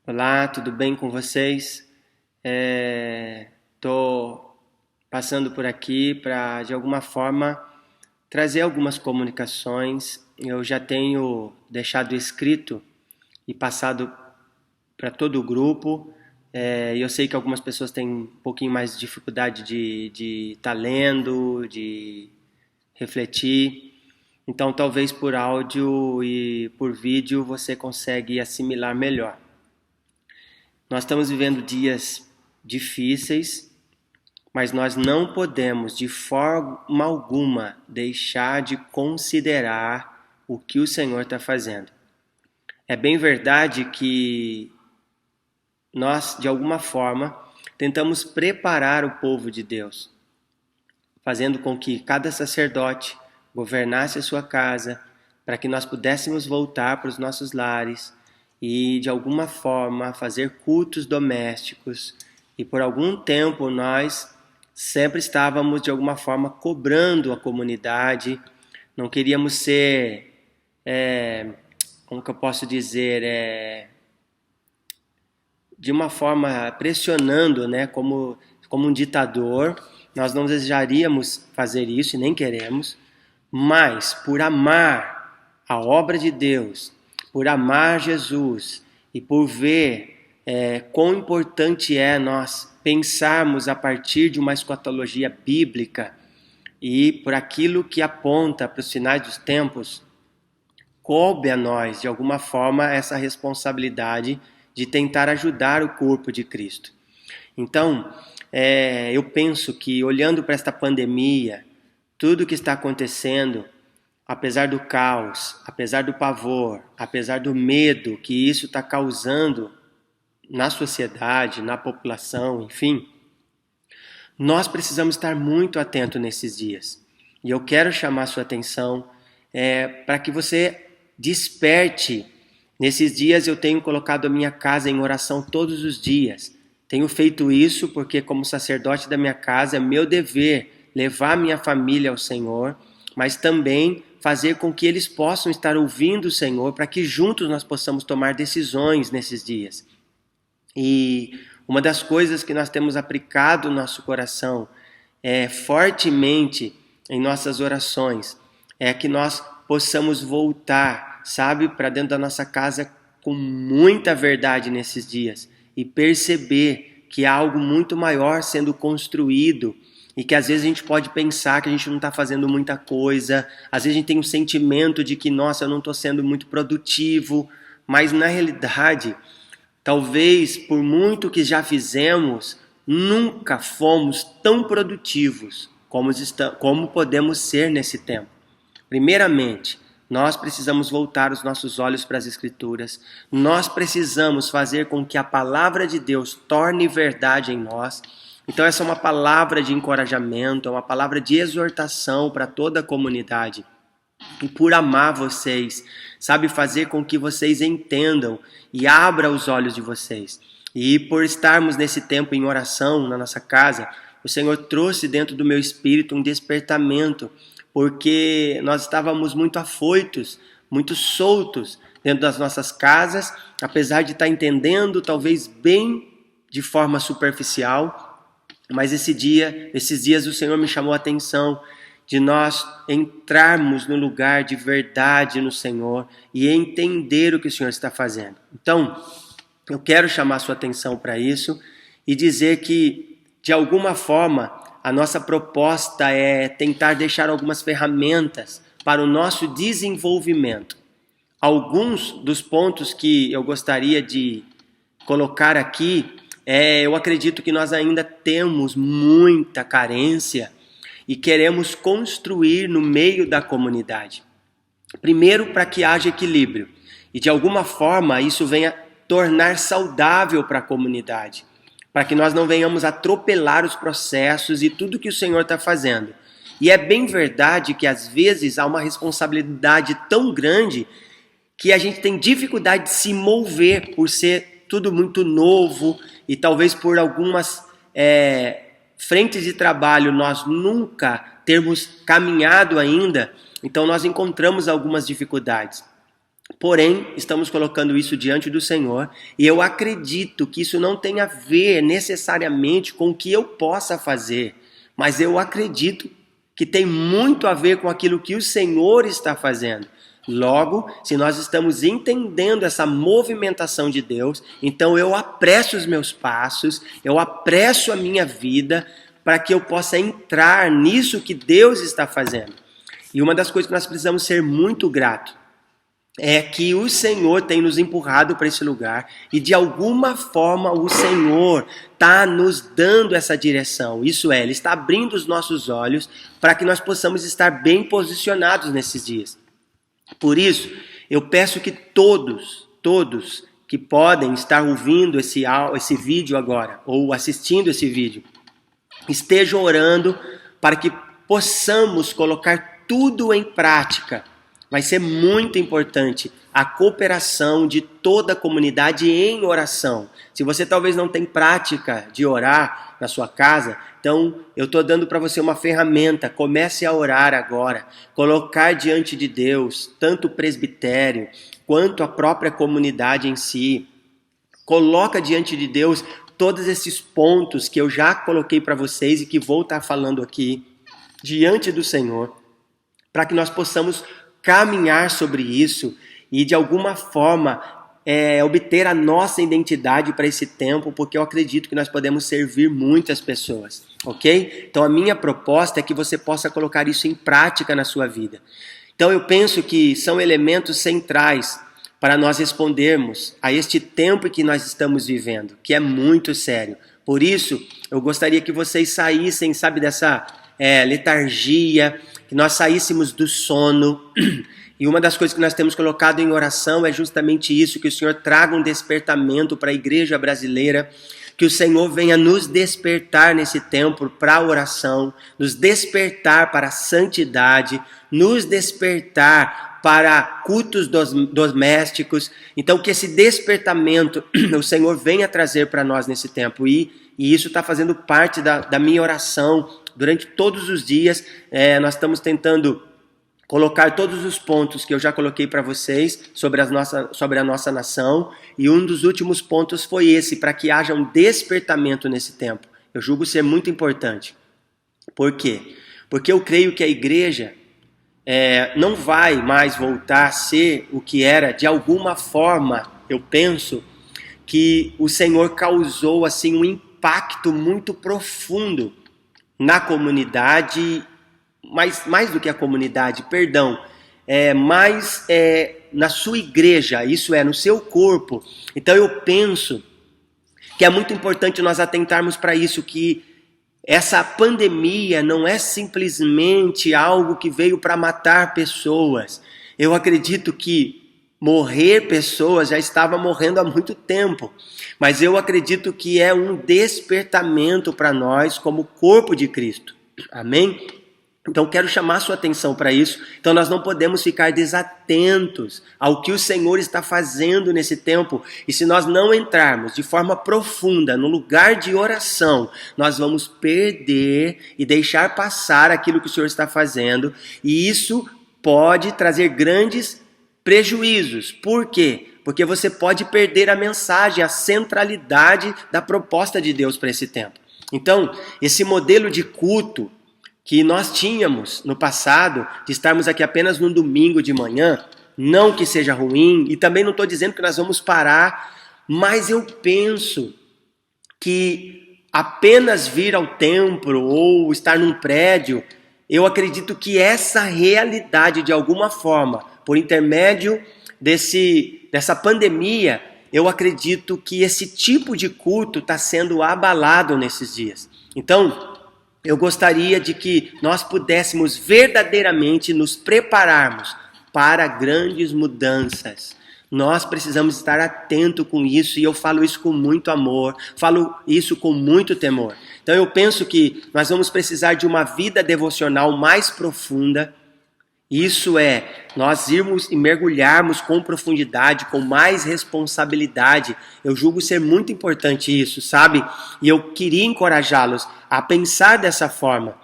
Olá, tudo bem com vocês? Estou passando por aqui para, de alguma forma, trazer algumas comunicações. Eu já tenho deixado escrito e passado para todo o grupo. E eu sei que algumas pessoas têm um pouquinho mais de dificuldade de estar lendo, de refletir. Então, talvez por áudio e por vídeo você consegue assimilar melhor. Nós estamos vivendo dias difíceis, mas nós não podemos de forma alguma deixar de considerar o que o Senhor está fazendo. É bem verdade que nós, de alguma forma, tentamos preparar o povo de Deus, fazendo com que cada sacerdote governasse a sua casa, para que nós pudéssemos voltar para os nossos lares e, de alguma forma, fazer cultos domésticos. E por algum tempo nós sempre estávamos, de alguma forma, cobrando a comunidade. Não queríamos ser, como que eu posso dizer, de uma forma pressionando, né, como um ditador. Nós não desejaríamos fazer isso e nem queremos, mas por amar a obra de Deus, por amar Jesus e por ver quão importante é nós pensarmos a partir de uma escatologia bíblica e por aquilo que aponta para os finais dos tempos, coube a nós, de alguma forma, essa responsabilidade de tentar ajudar o corpo de Cristo. Então, eu penso que, olhando para esta pandemia, tudo que está acontecendo, apesar do caos, apesar do pavor, apesar do medo que isso está causando na sociedade, na população, enfim, nós precisamos estar muito atentos nesses dias. E eu quero chamar a sua atenção para que você desperte. Nesses dias eu tenho colocado a minha casa em oração todos os dias. Tenho feito isso porque, como sacerdote da minha casa, é meu dever levar minha família ao Senhor, mas também fazer com que eles possam estar ouvindo o Senhor, para que juntos nós possamos tomar decisões nesses dias. E uma das coisas que nós temos aplicado no nosso coração fortemente em nossas orações é que nós possamos voltar, sabe, para dentro da nossa casa com muita verdade nesses dias e perceber que há algo muito maior sendo construído e que às vezes a gente pode pensar que a gente não está fazendo muita coisa, às vezes a gente tem um sentimento de que, nossa, eu não estou sendo muito produtivo, mas na realidade, talvez por muito que já fizemos, nunca fomos tão produtivos como podemos ser nesse tempo. Primeiramente, nós precisamos voltar os nossos olhos para as Escrituras. Nós precisamos fazer com que a palavra de Deus torne verdade em nós. Então essa é uma palavra de encorajamento, é uma palavra de exortação para toda a comunidade. E por amar vocês, sabe, fazer com que vocês entendam e abra os olhos de vocês. E por estarmos nesse tempo em oração na nossa casa, o Senhor trouxe dentro do meu espírito um despertamento, porque nós estávamos muito afoitos, muito soltos dentro das nossas casas, apesar de estar entendendo talvez bem de forma superficial, mas esses dias o Senhor me chamou a atenção de nós entrarmos no lugar de verdade no Senhor e entender o que o Senhor está fazendo. Então, eu quero chamar a sua atenção para isso e dizer que, de alguma forma, a nossa proposta é tentar deixar algumas ferramentas para o nosso desenvolvimento. Alguns dos pontos que eu gostaria de colocar aqui, eu acredito que nós ainda temos muita carência e queremos construir no meio da comunidade. Primeiro, para que haja equilíbrio e de alguma forma isso venha tornar saudável para a comunidade, para que nós não venhamos atropelar os processos e tudo que o Senhor está fazendo. E é bem verdade que às vezes há uma responsabilidade tão grande que a gente tem dificuldade de se mover por ser tudo muito novo e talvez por algumas frentes de trabalho nós nunca termos caminhado ainda, então nós encontramos algumas dificuldades. Porém, estamos colocando isso diante do Senhor e eu acredito que isso não tem a ver necessariamente com o que eu possa fazer, mas eu acredito que tem muito a ver com aquilo que o Senhor está fazendo. Logo, se nós estamos entendendo essa movimentação de Deus, então eu apresso os meus passos, eu apresso a minha vida para que eu possa entrar nisso que Deus está fazendo. E uma das coisas que nós precisamos ser muito gratos é que o Senhor tem nos empurrado para esse lugar e de alguma forma o Senhor está nos dando essa direção. Isso é, Ele está abrindo os nossos olhos para que nós possamos estar bem posicionados nesses dias. Por isso, eu peço que todos que podem estar ouvindo esse vídeo agora ou assistindo esse vídeo, estejam orando para que possamos colocar tudo em prática. Vai ser muito importante a cooperação de toda a comunidade em oração. Se você talvez não tem prática de orar na sua casa, então eu estou dando para você uma ferramenta. Comece a orar agora. Colocar diante de Deus tanto o presbitério quanto a própria comunidade em si. Coloca diante de Deus todos esses pontos que eu já coloquei para vocês e que vou estar falando aqui diante do Senhor, para que nós possamos caminhar sobre isso e de alguma forma obter a nossa identidade para esse tempo, porque eu acredito que nós podemos servir muitas pessoas, ok? Então a minha proposta é que você possa colocar isso em prática na sua vida. Então eu penso que são elementos centrais para nós respondermos a este tempo que nós estamos vivendo, que é muito sério. Por isso, eu gostaria que vocês saíssem, sabe, dessa letargia, que nós saíssemos do sono. E uma das coisas que nós temos colocado em oração é justamente isso, que o Senhor traga um despertamento para a igreja brasileira, que o Senhor venha nos despertar nesse tempo para a oração, nos despertar para a santidade, nos despertar para cultos domésticos. Então que esse despertamento o Senhor venha trazer para nós nesse tempo. E isso está fazendo parte da minha oração durante todos os dias. Nós estamos tentando colocar todos os pontos que eu já coloquei para vocês sobre a nossa nação. E um dos últimos pontos foi esse, para que haja um despertamento nesse tempo. Eu julgo ser muito importante. Por quê? Porque eu creio que a igreja não vai mais voltar a ser o que era. De alguma forma, eu penso que o Senhor causou assim um impacto muito profundo na comunidade, mais do que a comunidade, na sua igreja, isso é, no seu corpo. Então eu penso que é muito importante nós atentarmos para isso, que essa pandemia não é simplesmente algo que veio para matar pessoas. Eu acredito que morrer pessoas já estava morrendo há muito tempo, mas eu acredito que é um despertamento para nós como corpo de Cristo. Amém? Então quero chamar a sua atenção para isso. Então nós não podemos ficar desatentos ao que o Senhor está fazendo nesse tempo. E se nós não entrarmos de forma profunda no lugar de oração, nós vamos perder e deixar passar aquilo que o Senhor está fazendo. E isso pode trazer grandes prejuízos. Por quê? Porque você pode perder a mensagem, a centralidade da proposta de Deus para esse tempo. Então, esse modelo de culto que nós tínhamos no passado, de estarmos aqui apenas no domingo de manhã, não que seja ruim, e também não estou dizendo que nós vamos parar, mas eu penso que apenas vir ao templo ou estar num prédio, eu acredito que essa realidade, de alguma forma, por intermédio dessa pandemia, eu acredito que esse tipo de culto está sendo abalado nesses dias. Então, eu gostaria de que nós pudéssemos verdadeiramente nos prepararmos para grandes mudanças. Nós precisamos estar atentos com isso, e eu falo isso com muito amor, falo isso com muito temor. Então eu penso que nós vamos precisar de uma vida devocional mais profunda. Isso é, nós irmos e mergulharmos com profundidade, com mais responsabilidade. Eu julgo ser muito importante isso, sabe? E eu queria encorajá-los a pensar dessa forma.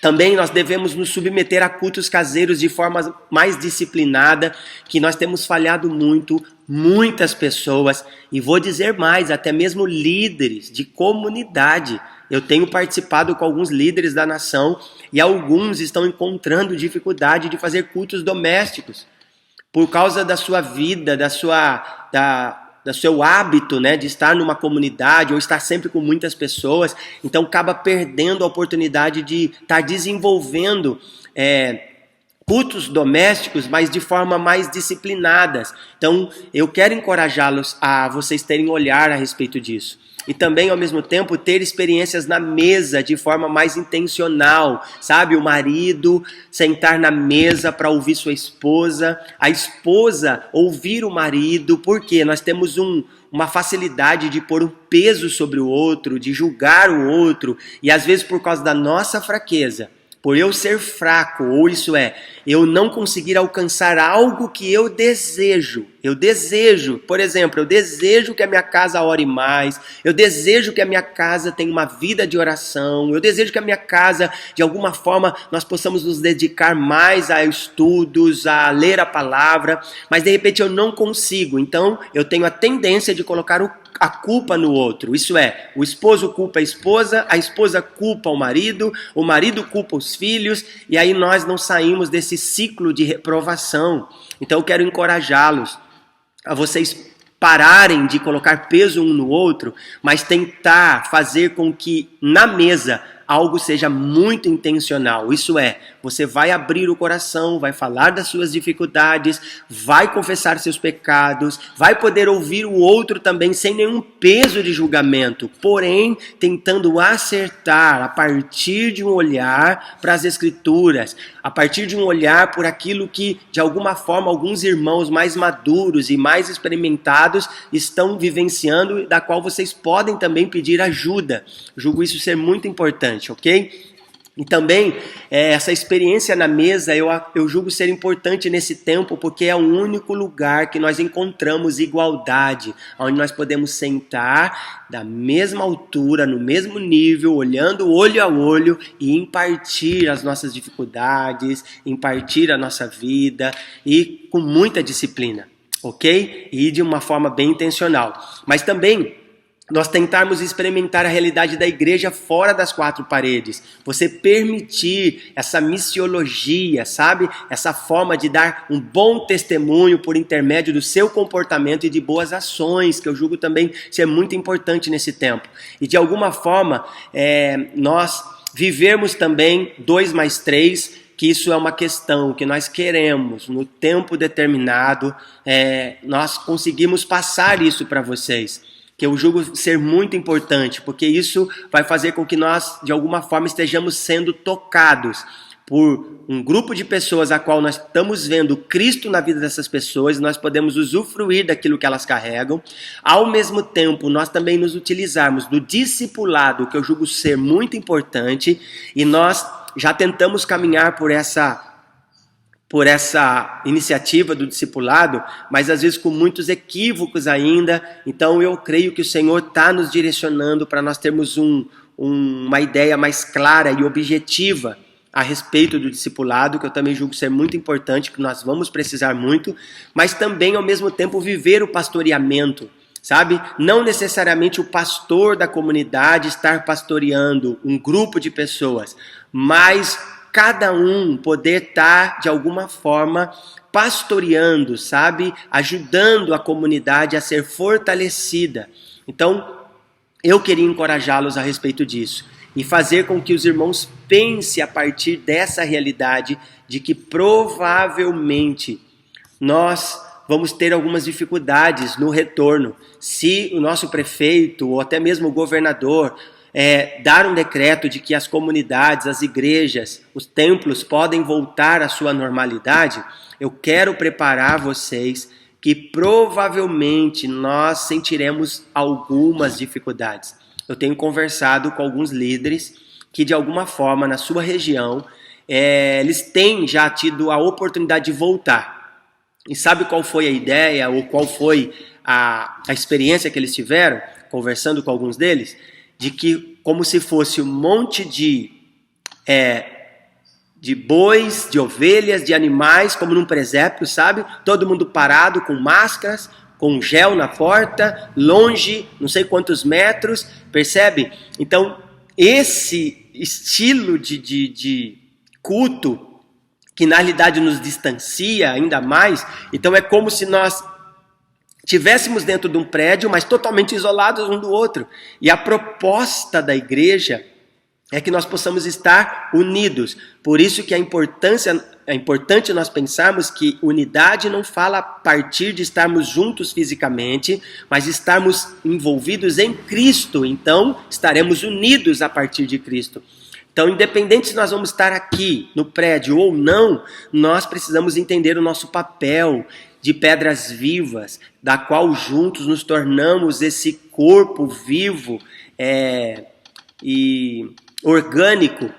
Também nós devemos nos submeter a cultos caseiros de forma mais disciplinada, que nós temos falhado muito, muitas pessoas, e vou dizer mais, até mesmo líderes de comunidade. Eu tenho participado com alguns líderes da nação e alguns estão encontrando dificuldade de fazer cultos domésticos por causa da sua vida, do seu hábito, né, de estar numa comunidade ou estar sempre com muitas pessoas, então acaba perdendo a oportunidade de estar desenvolvendo cultos domésticos, mas de forma mais disciplinadas. Então eu quero encorajá-los a vocês terem olhar a respeito disso. E também, ao mesmo tempo, ter experiências na mesa de forma mais intencional, sabe? O marido sentar na mesa para ouvir sua esposa, a esposa ouvir o marido, porque nós temos uma facilidade de pôr um peso sobre o outro, de julgar o outro, e às vezes por causa da nossa fraqueza, por eu ser fraco, ou isso é, eu não conseguir alcançar algo que eu desejo, por exemplo, eu desejo que a minha casa ore mais, eu desejo que a minha casa tenha uma vida de oração, eu desejo que a minha casa, de alguma forma, nós possamos nos dedicar mais a estudos, a ler a palavra, mas de repente eu não consigo, então eu tenho a tendência de colocar a culpa no outro, isso é, o esposo culpa a esposa culpa o marido culpa os filhos, e aí nós não saímos desse ciclo de reprovação. Então eu quero encorajá-los a vocês pararem de colocar peso um no outro, mas tentar fazer com que na mesa algo seja muito intencional. Isso é, você vai abrir o coração, vai falar das suas dificuldades, vai confessar seus pecados, vai poder ouvir o outro também sem nenhum peso de julgamento, porém tentando acertar a partir de um olhar para as Escrituras, a partir de um olhar por aquilo que, de alguma forma, alguns irmãos mais maduros e mais experimentados estão vivenciando, da qual vocês podem também pedir ajuda. Julgo isso ser muito importante, ok? E também, essa experiência na mesa, eu julgo ser importante nesse tempo, porque é o único lugar que nós encontramos igualdade, onde nós podemos sentar da mesma altura, no mesmo nível, olhando olho a olho e impartir as nossas dificuldades, impartir a nossa vida e com muita disciplina, ok? E de uma forma bem intencional. Mas também nós tentarmos experimentar a realidade da igreja fora das quatro paredes. Você permitir essa missiologia, sabe? Essa forma de dar um bom testemunho por intermédio do seu comportamento e de boas ações, que eu julgo também ser muito importante nesse tempo. E de alguma forma, nós vivermos também 2+3, que isso é uma questão que nós queremos, no tempo determinado, nós conseguimos passar isso para vocês, que eu julgo ser muito importante, porque isso vai fazer com que nós, de alguma forma, estejamos sendo tocados por um grupo de pessoas a qual nós estamos vendo Cristo na vida dessas pessoas, nós podemos usufruir daquilo que elas carregam. Ao mesmo tempo, nós também nos utilizarmos do discipulado, que eu julgo ser muito importante, e nós já tentamos caminhar por essa iniciativa do discipulado, mas às vezes com muitos equívocos ainda. Então eu creio que o Senhor está nos direcionando para nós termos uma ideia mais clara e objetiva a respeito do discipulado, que eu também julgo ser muito importante, que nós vamos precisar muito, mas também ao mesmo tempo viver o pastoreamento, sabe? Não necessariamente o pastor da comunidade estar pastoreando um grupo de pessoas, mas cada um poder estar, de alguma forma, pastoreando, sabe? Ajudando a comunidade a ser fortalecida. Então, eu queria encorajá-los a respeito disso e fazer com que os irmãos pensem a partir dessa realidade de que provavelmente nós vamos ter algumas dificuldades no retorno. Se o nosso prefeito ou até mesmo o governador dar um decreto de que as comunidades, as igrejas, os templos podem voltar à sua normalidade, eu quero preparar vocês que provavelmente nós sentiremos algumas dificuldades. Eu tenho conversado com alguns líderes que de alguma forma na sua região, eles têm já tido a oportunidade de voltar. E sabe qual foi a ideia ou qual foi a experiência que eles tiveram, conversando com alguns deles? De que como se fosse um monte de de bois, de ovelhas, de animais, como num presépio, sabe? Todo mundo parado, com máscaras, com gel na porta, longe, não sei quantos metros, percebe? Então, esse estilo de culto, que na realidade nos distancia ainda mais, então é como se nós estivéssemos dentro de um prédio, mas totalmente isolados um do outro. E a proposta da igreja é que nós possamos estar unidos. Por isso que é importante nós pensarmos que unidade não fala a partir de estarmos juntos fisicamente, mas estarmos envolvidos em Cristo. Então, estaremos unidos a partir de Cristo. Então, independente se nós vamos estar aqui no prédio ou não, nós precisamos entender o nosso papel de pedras vivas, da qual juntos nos tornamos esse corpo vivo e orgânico.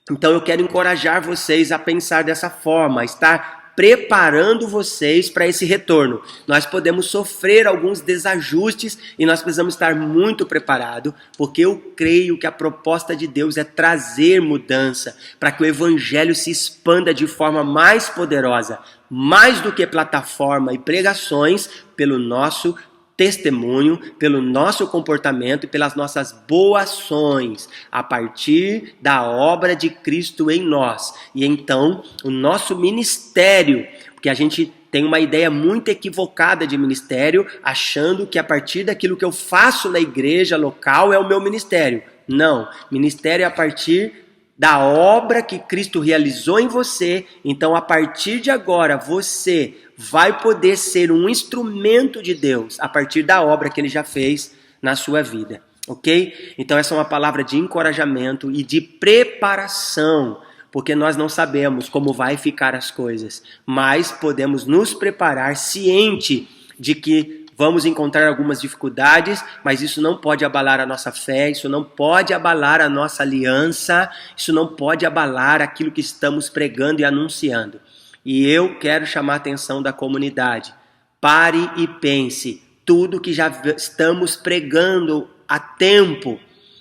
Então eu quero encorajar vocês a pensar dessa forma, a estar preparando vocês para esse retorno. Nós podemos sofrer alguns desajustes e nós precisamos estar muito preparados, porque eu creio que a proposta de Deus é trazer mudança, para que o evangelho se expanda de forma mais poderosa, mais do que plataforma e pregações, pelo nosso testemunho, pelo nosso comportamento e pelas nossas boas ações, a partir da obra de Cristo em nós. E então, o nosso ministério, porque a gente tem uma ideia muito equivocada de ministério, achando que a partir daquilo que eu faço na igreja local é o meu ministério. Não, ministério é a partir da obra que Cristo realizou em você. Então, a partir de agora, você vai poder ser um instrumento de Deus a partir da obra que Ele já fez na sua vida, ok? Então, essa é uma palavra de encorajamento e de preparação, porque nós não sabemos como vai ficar as coisas, mas podemos nos preparar ciente de que vamos encontrar algumas dificuldades, mas isso não pode abalar a nossa fé, isso não pode abalar a nossa aliança, isso não pode abalar aquilo que estamos pregando e anunciando. E eu quero chamar a atenção da comunidade. Pare e pense, tudo que já estamos pregando há tempo,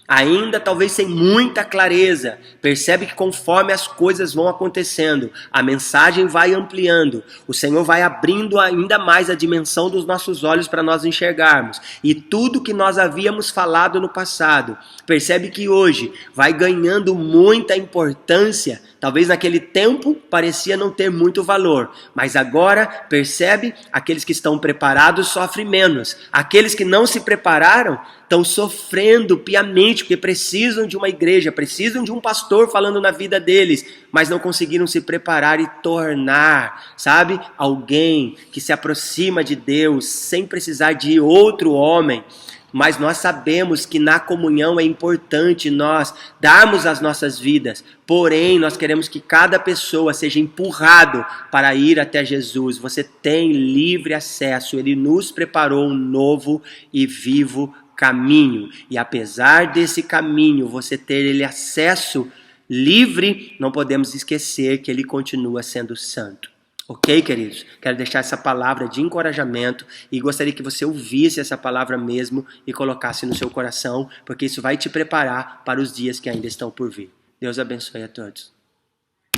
ainda talvez sem muita clareza, percebe que conforme as coisas vão acontecendo, a mensagem vai ampliando, o Senhor vai abrindo ainda mais a dimensão dos nossos olhos para nós enxergarmos, e tudo que nós havíamos falado no passado, percebe que hoje vai ganhando muita importância. Talvez naquele tempo parecia não ter muito valor, mas agora, percebe, aqueles que estão preparados sofrem menos. Aqueles que não se prepararam estão sofrendo piamente, porque precisam de uma igreja, precisam de um pastor falando na vida deles, mas não conseguiram se preparar e tornar, sabe, alguém que se aproxima de Deus sem precisar de outro homem. Mas nós sabemos que na comunhão é importante nós darmos as nossas vidas. Porém, nós queremos que cada pessoa seja empurrado para ir até Jesus. Você tem livre acesso. Ele nos preparou um novo e vivo caminho. E apesar desse caminho, você ter ele acesso livre, não podemos esquecer que ele continua sendo santo. Ok, queridos? Quero deixar essa palavra de encorajamento e gostaria que você ouvisse essa palavra mesmo e colocasse no seu coração, porque isso vai te preparar para os dias que ainda estão por vir. Deus abençoe a todos.